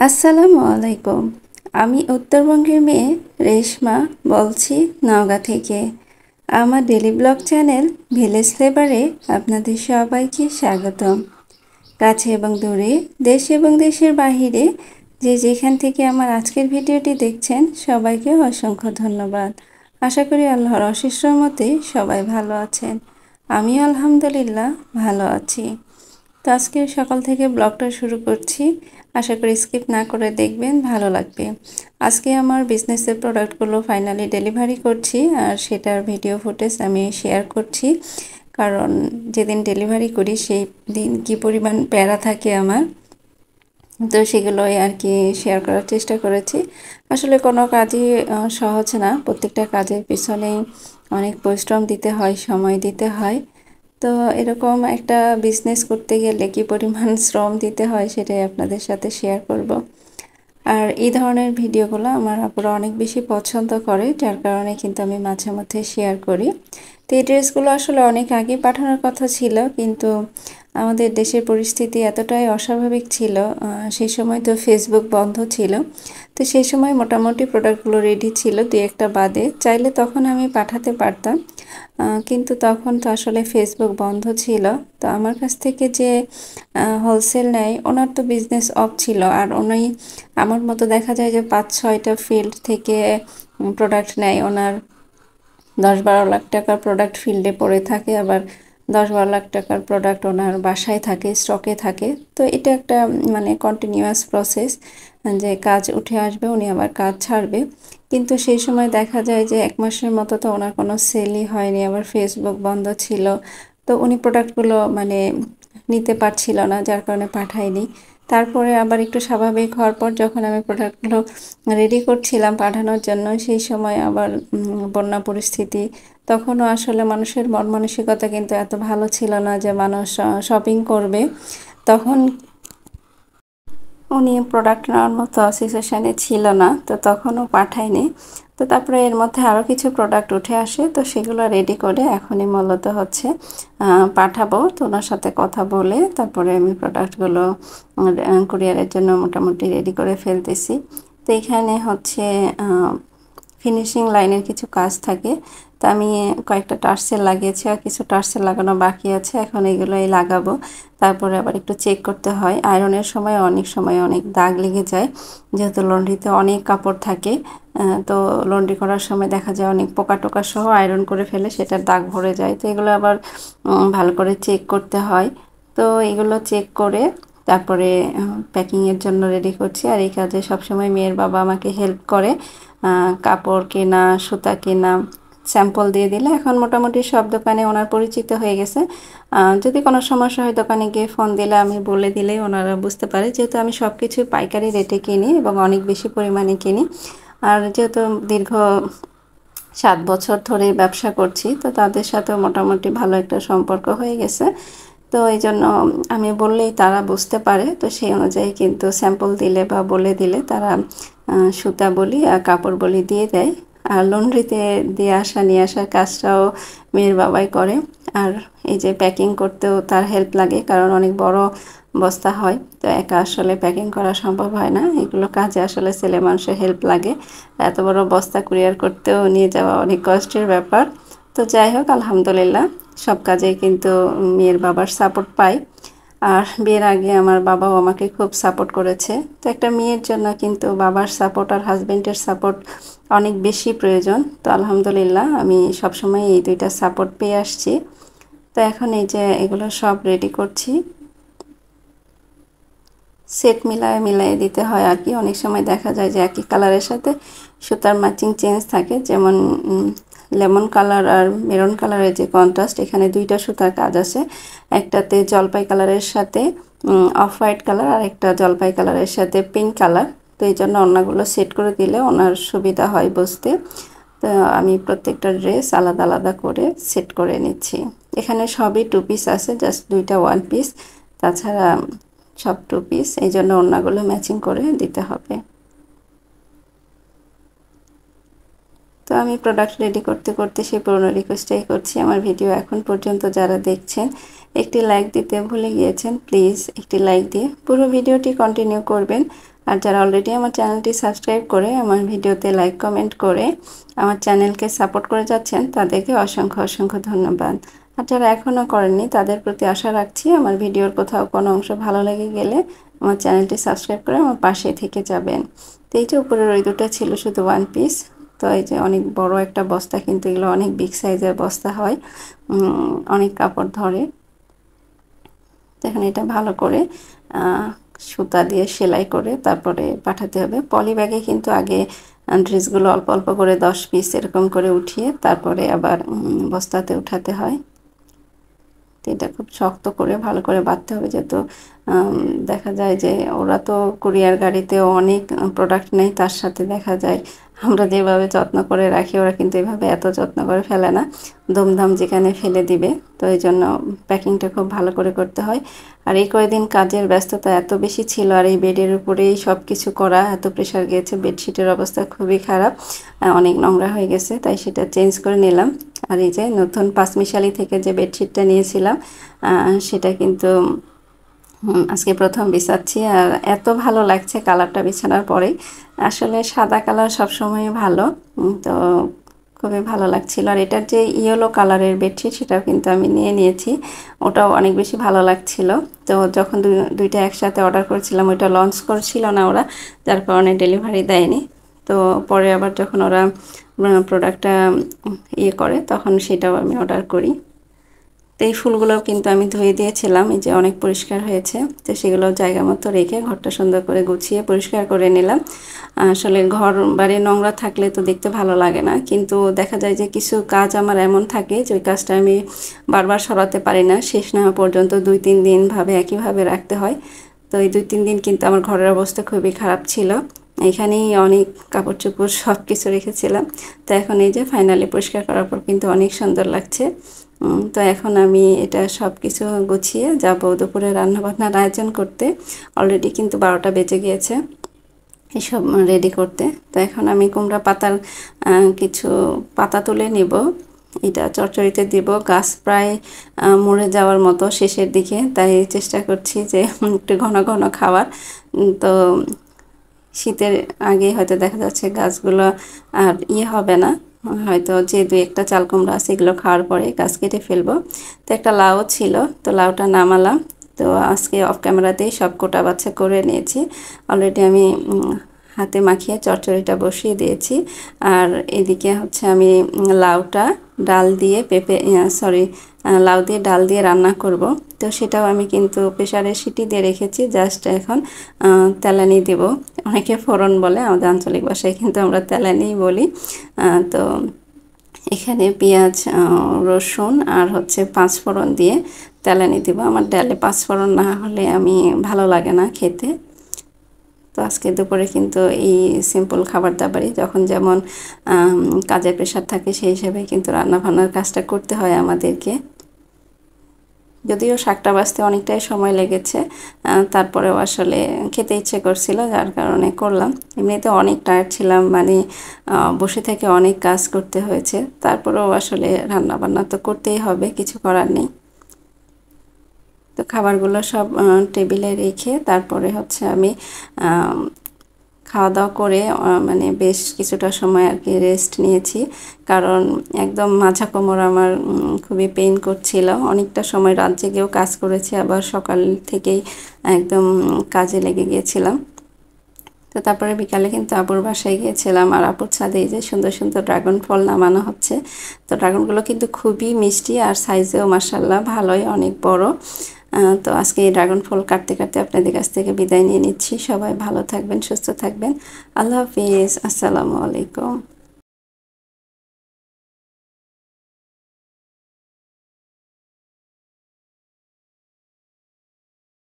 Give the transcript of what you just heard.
আসসালামু আলাইকুম। আমি উত্তরবঙ্গের মেয়ে রেশমা বলছি নওগাঁ থেকে। আমার ডেলি ব্লগ চ্যানেল ভিলেজ ফ্লেভারে আপনাদের সবাইকে স্বাগতম। কাছে এবং দূরে, দেশ এবং দেশের বাহিরে যে যেখান থেকে আমার আজকের ভিডিওটি দেখছেন সবাইকে অসংখ্য ধন্যবাদ। আশা করি আল্লাহর অশেষ রহমতে সবাই ভালো আছেন। আমিও আলহামদুলিল্লাহ ভালো আছি। তো আজকে সকাল থেকে ব্লগটা শুরু করছি। আশা করি স্কিপ না করে দেখবেন, ভালো লাগবে। আজকে আমার বিজনেসের প্রোডাক্টগুলো ফাইনালি ডেলিভারি করছি, আর সেটার ভিডিও ফুটেজ আমি শেয়ার করছি। কারণ যেদিন ডেলিভারি করি সেই দিন কী পরিমাণ প্যারা থাকে আমার, তো সেগুলোই আর কি শেয়ার করার চেষ্টা করেছি। আসলে কোনো কাজই সহজ না, প্রত্যেকটা কাজের পিছনেই অনেক পরিশ্রম দিতে হয়, সময় দিতে হয়। তো এরকম একটা বিজনেস করতে গেলে কি পরিমাণ শ্রম দিতে হয় সেটাই আপনাদের সাথে শেয়ার করব। আর এই ধরনের ভিডিওগুলো আমার আপুরা অনেক বেশি পছন্দ করে, যার কারণে কিন্তু আমি মাঝে মধ্যে শেয়ার করি। তো এই ড্রেসগুলো আসলে অনেক আগে পাঠানোর কথা ছিল, কিন্তু আমাদের দেশের পরিস্থিতি এতটাই অস্বাভাবিক ছিল, সেই সময় তো ফেসবুক বন্ধ ছিল। তো সেই সময় মোটামুটি প্রোডাক্টগুলো রেডি ছিল, দুই একটা বাদে, চাইলে তখন আমি পাঠাতে পারতাম। কিন্তু তখন তো আসলে ফেসবুক বন্ধ ছিল। তো আমার কাছ থেকে যে হোলসেল নেয়, ওনার তো বিজনেস অফ ছিল, আর উনি আমার মতো দেখা যায় যে 5-6টা ফিল্ড থেকে প্রোডাক্ট নেয়। ওনার 10-12 লাখ টাকার প্রোডাক্ট ফিল্ডে পড়ে থাকে, আবার 10-12 লাখ টাকার প্রোডাক্ট ওনার বাসায় থাকে, স্টকে থাকে। তো এটা একটা মানে কন্টিনিউয়াস প্রসেস, যে কাজ উঠে আসবে, উনি আবার কাজ ছাড়বে। কিন্তু সেই সময় দেখা যায় যে 1 মাসের মতো তো ওনার কোনো সেলই হয়নি, আবার ফেসবুক বন্ধ ছিল। তো উনি প্রোডাক্টগুলো মানে নিতে পারছিল না, যার কারণে পাঠায়নি। তারপরে আবার একটু স্বাভাবিক হওয়ার পর যখন আমি প্রোডাক্টগুলো রেডি করছিলাম পাঠানোর জন্য, সেই সময় আবার বন্যা পরিস্থিতি। তখনও আসলে মানুষের মন মানসিকতা কিন্তু এত ভালো ছিল না যে মানুষ শপিং করবে। তখন উনি প্রোডাক্ট নেওয়ার মতো সিচুয়েশানে ছিল না, তো তখনও পাঠায়নি। তো তারপরে এর মধ্যে আরও কিছু প্রোডাক্ট উঠে আসে, তো সেগুলো রেডি করে এখনই মূলত হচ্ছে পাঠাবো। তো ওনার সাথে কথা বলে তারপরে আমি প্রোডাক্টগুলো কুরিয়ারের জন্য মোটামুটি রেডি করে ফেলতেছি। তো এখানে হচ্ছে ফিনিশিং লাইনের কিছু কাজ থাকে, তো আমি কয়েকটা টার্সেল লাগিয়েছি, আর কিছু টার্সেল লাগানো বাকি আছে, এখন এগুলোই লাগাবো। তারপরে আবার একটু চেক করতে হয়। আয়রনের সময় অনেক দাগ লেগে যায়, যেহেতু লন্ড্রিতে অনেক কাপড় থাকে। তো লন্ড্রি করার সময় দেখা যায় অনেক পোকা টোকা সহ আয়রন করে ফেলে, সেটার দাগ ভরে যায়। তো এগুলো আবার ভালো করে চেক করতে হয়। তো এগুলো চেক করে তারপরে প্যাকিংয়ের জন্য রেডি করছি। আর এই কাজে সবসময় মেয়ের বাবা আমাকে হেল্প করে, কাপড় কেনা, সুতা কেনা, স্যাম্পল দিয়ে দিলে। এখন মোটামুটি সব দোকানে ওনার পরিচিত হয়ে গেছে। যদি কোনো সমস্যা হয় দোকানে গিয়ে ফোন দিলে, আমি বলে দিলেই ওনারা বুঝতে পারে, যেহেতু আমি সব কিছু পাইকারি রেটে কিনি এবং অনেক বেশি পরিমাণে কিনি। আর যেহেতু দীর্ঘ 7 বছর ধরে ব্যবসা করছি, তো তাদের সাথেও মোটামুটি ভালো একটা সম্পর্ক হয়ে গেছে। তো এই জন্য আমি বললেই তারা বুঝতে পারে। তো সেই অনুযায়ী কিন্তু স্যাম্পল দিলে বা বলে দিলে তারা সুতা বলি আর কাপড় বলি দিয়ে দেয়। আর লন্ড্রিতে দিয়ে আসা নিয়ে আসার কাজটাও মেয়ের বাবাই করে। আর এই যে প্যাকিং করতেও তার হেল্প লাগে, কারণ অনেক বড় বস্তা হয়, তো একা আসলে প্যাকিং করা সম্ভব হয় না। এগুলো কাজে আসলে ছেলে মানুষের হেল্প লাগে। এত বড় বস্তা কুরিয়ার করতেও নিয়ে যাওয়া অনেক কষ্টের ব্যাপার। তো যাই হোক, আলহামদুলিল্লাহ সব কাজেই কিন্তু মেয়ের বাবার সাপোর্ট পাই। আর বিয়ের আগে আমার বাবাও আমাকে খুব সাপোর্ট করেছে। তো একটা মেয়ের জন্য কিন্তু বাবার সাপোর্ট আর হাজব্যান্ডের সাপোর্ট অনেক বেশি প্রয়োজন। তো আলহামদুলিল্লাহ আমি সবসময় এই দুইটা সাপোর্ট পেয়ে আসছি। তো এখন এই যে এগুলো সব রেডি করছি, সেট মিলায়ে দিতে হয় আর কি। অনেক সময় দেখা যায় যে একই কালারের সাথে সুতার ম্যাচিং চেঞ্জ থাকে, যেমন লেমন কালার আর মেরুন কালারের যে কন্ট্রাস্ট, এখানে দুইটা সুতার কাজ আছে। একটাতে জলপাই কালারের সাথে অফ হোয়াইট কালার, আর একটা জলপাই কালারের সাথে পিঙ্ক কালার। তো এই জন্য ওনাগুলো সেট করে দিলে ওনার সুবিধা হয় বুঝতে। তো আমি প্রত্যেকটা ড্রেস আলাদা আলাদা করে সেট করে নিচ্ছি। এখানে সবই 2 পিস আছে, জাস্ট দুইটা 1 পিস, তাছাড়া সব 2 পিস। এই জন্য ওড়নাগুলো ম্যাচিং করে দিতে হবে। তো আমি প্রোডাক্ট রেডি করতে করতে সেই পুরনো রিকোয়েস্টটাই করছি। আমার ভিডিও এখন পর্যন্ত যারা দেখছেন একটি লাইক দিতে ভুলে গিয়েছেন, প্লিজ একটি লাইক দিয়ে পুরো ভিডিওটি কন্টিনিউ করবেন। আর যারা অলরেডি আমার চ্যানেলটি সাবস্ক্রাইব করে আমার ভিডিওতে লাইক কমেন্ট করে আমার চ্যানেলকে সাপোর্ট করে যাচ্ছেন তাদেরকে অসংখ্য অসংখ্য ধন্যবাদ। আর যারা এখনও করেননি তাদের প্রতি আশা রাখছি আমার ভিডিওর কোথাও কোনো অংশ ভালো লেগে গেলে আমার চ্যানেলটি সাবস্ক্রাইব করে আমার পাশে থেকে যাবেন। তো এই যে উপরের ওই দুটো ছিল শুধু ওয়ান পিস। তো এই যে অনেক বড় একটা বস্তা, কিন্তু এগুলো অনেক বিগ সাইজের বস্তা হয়, অনেক কাপড় ধরে। এখন এটা ভালো করে সুতা দিয়ে সেলাই করে তারপরে পাঠাতে হবে। পলি ব্যাগে কিন্তু আগে ড্রেসগুলো অল্প অল্প করে 10 পিস এরকম করে উঠিয়ে তারপরে আবার বস্তাতে উঠাতে হয়। তো এটা খুব শক্ত করে ভালো করে বাঁধতে হবে, যেহেতু দেখা যায় যে ওরা তো কুরিয়ার গাড়িতে অনেক প্রোডাক্ট নেই, তার সাথে দেখা যায় আমরা যেভাবে যত্ন করে রাখি ওরা কিন্তু এভাবে এত যত্ন করে ফেলে না, দমদম যেখানে ফেলে দিবে। তো এই জন্য প্যাকিংটা খুব ভালো করে করতে হয়। আর এই কয়েকদিন কাজের ব্যস্ততা এত বেশি ছিল, আর এই বেডের উপরেই সব কিছু করা, এত প্রেশার গিয়েছে, বেডশিটের অবস্থা খুবই খারাপ, অনেক নোংরা হয়ে গেছে, তাই সেটা চেঞ্জ করে নিলাম। আর এই যে নতুন পাঁচমিশালি থেকে যে বেডশিটটা নিয়েছিলাম সেটা কিন্তু আজকে প্রথম বিছাচ্ছি। আর এত ভালো লাগছে কালারটা বিছানোর পরেই। আসলে সাদা কালার সবসময় ভালো, তো খুবই ভালো লাগছিল। আর এটার যে ইয়েলো কালারের বেডশিট সেটাও কিন্তু আমি নিয়ে নিয়েছি, ওটাও অনেক বেশি ভালো লাগছিল। তো যখন দুইটা একসাথে অর্ডার করেছিলাম ওইটা লঞ্চ করছিল না ওরা, যার কারণে ডেলিভারি দেয়নি। তো পরে আবার যখন ওরা প্রোডাক্টটা ইয়ে করে তখন সেটাও আমি অর্ডার করি। তো এই ফুলগুলোও কিন্তু আমি ধুয়ে দিয়েছিলাম, এই যে অনেক পরিষ্কার হয়েছে। তো সেগুলো জায়গা মতো রেখে ঘরটা সুন্দর করে গুছিয়ে পরিষ্কার করে নিলাম। আসলে ঘর বাড়ি নোংরা থাকলে তো দেখতে ভালো লাগে না, কিন্তু দেখা যায় যে কিছু কাজ আমার এমন থাকে যে ওই কাজটা আমি বারবার সরাতে পারি না, শেষ না হওয়া পর্যন্ত 2-3 দিন একইভাবে রাখতে হয়। তো এই 2-3 দিন কিন্তু আমার ঘরের অবস্থা খুবই খারাপ ছিল, এখানেই অনেক কাপড় চোপড় সব কিছু রেখেছিলাম। তো এখন এই যে ফাইনালি পরিষ্কার করার পর কিন্তু অনেক সুন্দর লাগছে। তো এখন আমি এটা সব কিছু গুছিয়ে যাব দুপুরে রান্নাবান্নার আয়োজন করতে। অলরেডি কিন্তু 12টা বেজে গিয়েছে এসব রেডি করতে। তো এখন আমি কুমড়া পাতার কিছু পাতা তুলে নিব, এটা চচ্চড়িতে দিব। গাছ প্রায় মরে যাওয়ার মতো শেষের দিকে, তাই চেষ্টা করছি যে একটু ঘন ঘন খাওয়ার। তো শীতের আগে হয়তো দেখা যাচ্ছে গাছগুলো আর হবে না, হয়তো যে 2-1টা চাল কুমড়া আছে এগুলো খাওয়ার পরে গাছ কেটে ফেলবো। তো একটা লাউ ছিল, তো লাউটা নামালাম। তো আজকে অফ ক্যামেরাতেই সব কোটা বাছা করে নিয়েছি। অলরেডি আমি হাতে মাখিয়ে চচ্চড়িটা বসিয়ে দিয়েছি। আর এদিকে হচ্ছে আমি লাউটা ডাল দিয়ে লাউ দিয়ে ডাল দিয়ে রান্না করব। তো সেটাও আমি কিন্তু প্রেসারে সিটি দিয়ে রেখেছি, জাস্ট এখন তেলানি দেব। অনেকে ফোড়ন বলে, আমাদের আঞ্চলিক ভাষায় কিন্তু আমরা তেলানি বলি। তো এখানে পেঁয়াজ রসুন আর হচ্ছে 5 ফোড়ন দিয়ে তেলানি দেব। আমার ডালে 5 ফোড়ন না হলে আমি ভালো লাগে না খেতে। তো আজকে দুপুরে কিন্তু এই সিম্পল খাবার দাবারই, যখন যেমন কাজের প্রেশার থাকে সেই হিসেবে কিন্তু রান্নাবান্নার কাজটা করতে হয় আমাদেরকে। যদিও শাকটা বাছতে অনেকটাই সময় লেগেছে, তারপরেও আসলে খেতে ইচ্ছে করছিল যার কারণে করলাম। এমনিতে অনেক টায়ার্ড ছিলাম, মানে বসে থেকে অনেক কাজ করতে হয়েছে, তারপরেও আসলে রান্নাবান্না তো করতেই হবে, কিছু করার নেই। তো খাবারগুলো সব টেবিলে রেখে তারপরে হচ্ছে আমি খাওয়া দাওয়া করে মানে বেশ কিছুটা সময় আর কি রেস্ট নিয়েছি, কারণ একদম মাঝা কোমর আমার খুবই পেইন করছিল। অনেকটা সময় রাত জেগেও কাজ করেছি, আবার সকাল থেকেই একদম কাজে লেগে গিয়েছিলাম। তো তারপরে বিকালে কিন্তু আপুর বাসায় গিয়েছিলাম, আর আপুর ছাদে এই যে সুন্দর সুন্দর ড্রাগন ফল নামানো হচ্ছে। তো ড্রাগনগুলো কিন্তু খুবই মিষ্টি আর সাইজেও মাশাআল্লাহ ভালোই, অনেক বড়। তো আজকে এই ড্রাগন ফল কাটতে কাটতে আপনাদের কাছ থেকে বিদায় নিয়ে নিচ্ছি। সবাই ভালো থাকবেন, সুস্থ থাকবেন। আল্লাহ হাফিজ, আসসালামু আলাইকুম।